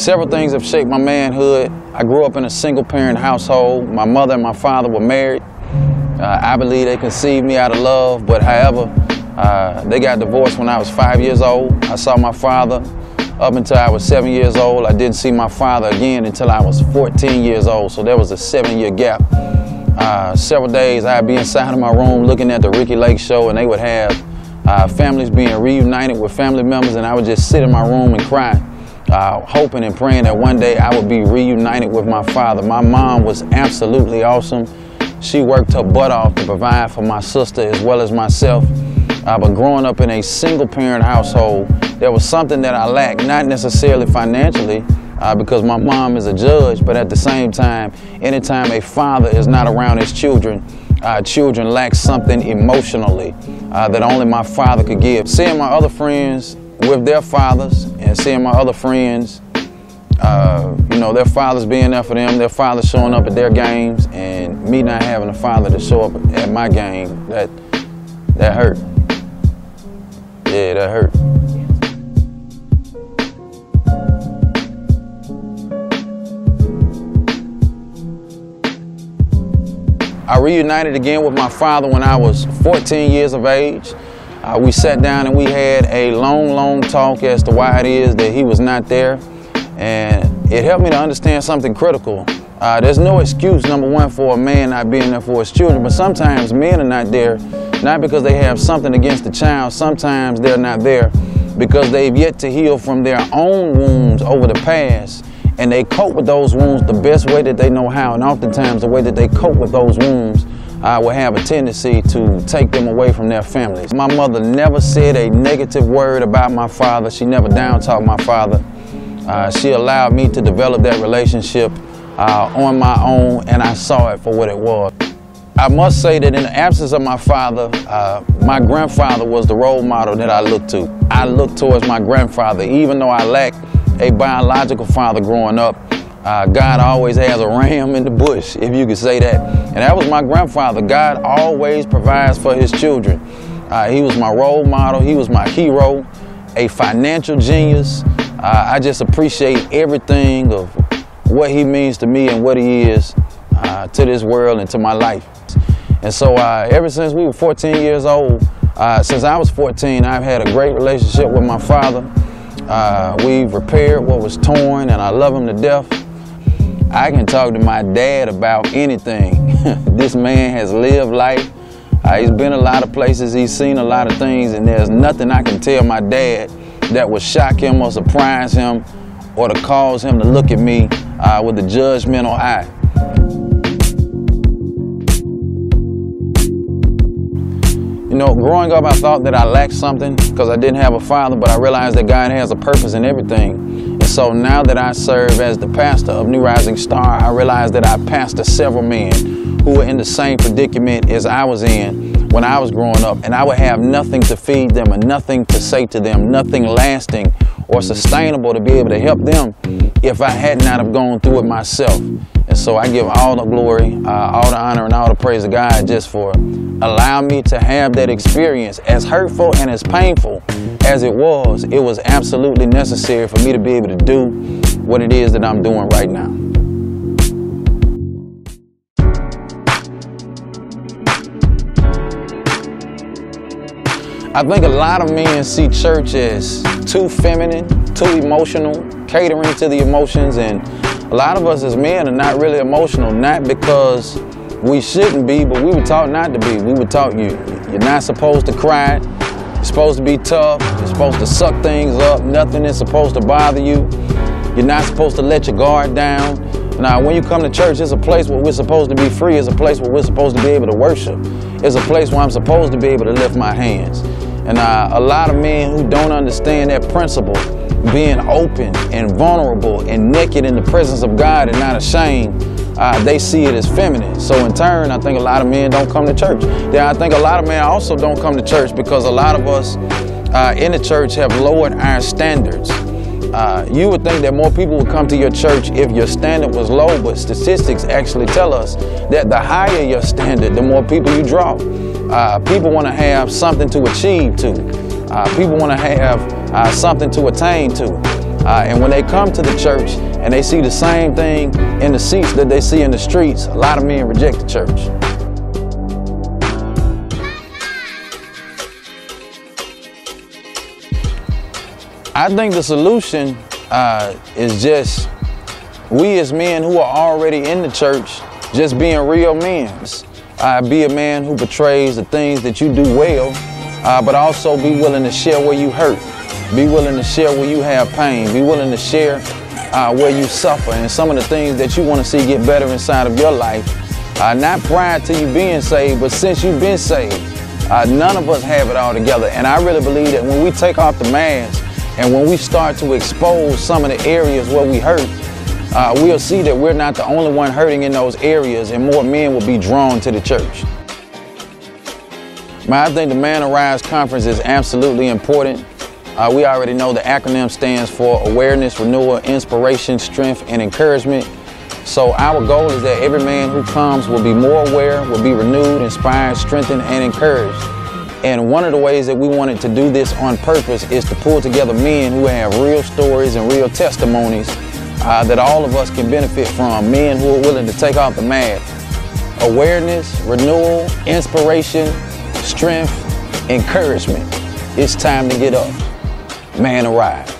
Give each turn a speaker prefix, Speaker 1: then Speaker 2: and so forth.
Speaker 1: Several things have shaped my manhood. I grew up in a single-parent household. My mother and my father were married. I believe they conceived me out of love, but however, they got divorced when I was 5 years old. I saw my father up until I was 7 years old. I didn't see my father again until I was 14 years old, so there was a 7-year gap. Several days I'd be inside of my room looking at the Ricky Lake show, and they would have families being reunited with family members, and I would just sit in my room and cry, hoping and praying that one day I would be reunited with my father. My mom was absolutely awesome. She worked her butt off to provide for my sister as well as myself. But growing up in a single-parent household, there was something that I lacked, not necessarily financially, because my mom is a judge, but at the same time, anytime a father is not around his children, children lack something emotionally that only my father could give. Seeing my other friends with their fathers and seeing my other friends, you know, their fathers being there for them, their fathers showing up at their games, and me not having a father to show up at my game, that hurt. Yeah, that hurt. I reunited again with my father when I was 14 years of age. We sat down and we had a long talk as to why it is that he was not there. And it helped me to understand something critical. There's no excuse, number one, for a man not being there for his children, but sometimes men are not there, not because they have something against the child. Sometimes they're not there because they've yet to heal from their own wounds over the past, and they cope with those wounds the best way that they know how, and oftentimes the way that they cope with those wounds will have a tendency to take them away from their families. My mother never said a negative word about my father. She never down-talked my father. She allowed me to develop that relationship on my own, and I saw it for what it was. I must say that in the absence of my father, my grandfather was the role model that I looked to. I looked towards my grandfather. Even though I lacked a biological father growing up, God always has a ram in the bush, if you could say that. And that was my grandfather. God always provides for his children. He was my role model. He was my hero, a financial genius. I just appreciate everything of what he means to me and what he is to this world and to my life. And so ever since we were 14 years old, since I was 14, I've had a great relationship with my father. We've repaired what was torn, and I love him to death. I can talk to my dad about anything. This man has lived life. He's been a lot of places, he's seen a lot of things, and there's nothing I can tell my dad that would shock him or surprise him or to cause him to look at me with a judgmental eye. You know, growing up, I thought that I lacked something because I didn't have a father, but I realized that God has a purpose in everything. And so now that I serve as the pastor of New Rising Star, I realize that I pastor several men who were in the same predicament as I was in when I was growing up, and I would have nothing to feed them and nothing to say to them, nothing lasting or sustainable to be able to help them if I had not have gone through it myself. And so I give all the glory, all the honor, and all the praise to God just for allowing me to have that experience. As hurtful and as painful as it was absolutely necessary for me to be able to do what it is that I'm doing right now. I think a lot of men see church as too feminine, too emotional, catering to the emotions, and a lot of us as men are not really emotional, not because we shouldn't be, but we were taught not to be. We were taught you're not supposed to cry, you're supposed to be tough, you're supposed to suck things up, nothing is supposed to bother you, you're not supposed to let your guard down. Now, when you come to church, it's a place where we're supposed to be free, it's a place where we're supposed to be able to worship, it's a place where I'm supposed to be able to lift my hands. And a lot of men who don't understand that principle, being open and vulnerable and naked in the presence of God and not ashamed, they see it as feminine. So in turn, I think a lot of men don't come to church. I think a lot of men also don't come to church because a lot of us in the church have lowered our standards. You would think that more people would come to your church if your standard was low, but statistics actually tell us that the higher your standard, the more people you draw. People want to have something to achieve to. People want to have something to attain to. And when they come to the church and they see the same thing in the seats that they see in the streets, a lot of men reject the church. I think the solution is just we as men who are already in the church, just being real men. Be a man who portrays the things that you do well, but also be willing to share where you hurt. Be willing to share where you have pain. Be willing to share where you suffer and some of the things that you want to see get better inside of your life. Not prior to you being saved, but since you've been saved. None of us have it all together. And I really believe that when we take off the mask and when we start to expose some of the areas where we hurt, we'll see that we're not the only one hurting in those areas, and more men will be drawn to the church. I think the ManArise conference is absolutely important. We already know the acronym stands for Awareness, Renewal, Inspiration, Strength, and Encouragement. So our goal is that every man who comes will be more aware, will be renewed, inspired, strengthened, and encouraged. And one of the ways that we wanted to do this on purpose is to pull together men who have real stories and real testimonies that all of us can benefit from, men who are willing to take off the mask. Awareness, renewal, inspiration, strength, encouragement. It's time to get up. ManArise.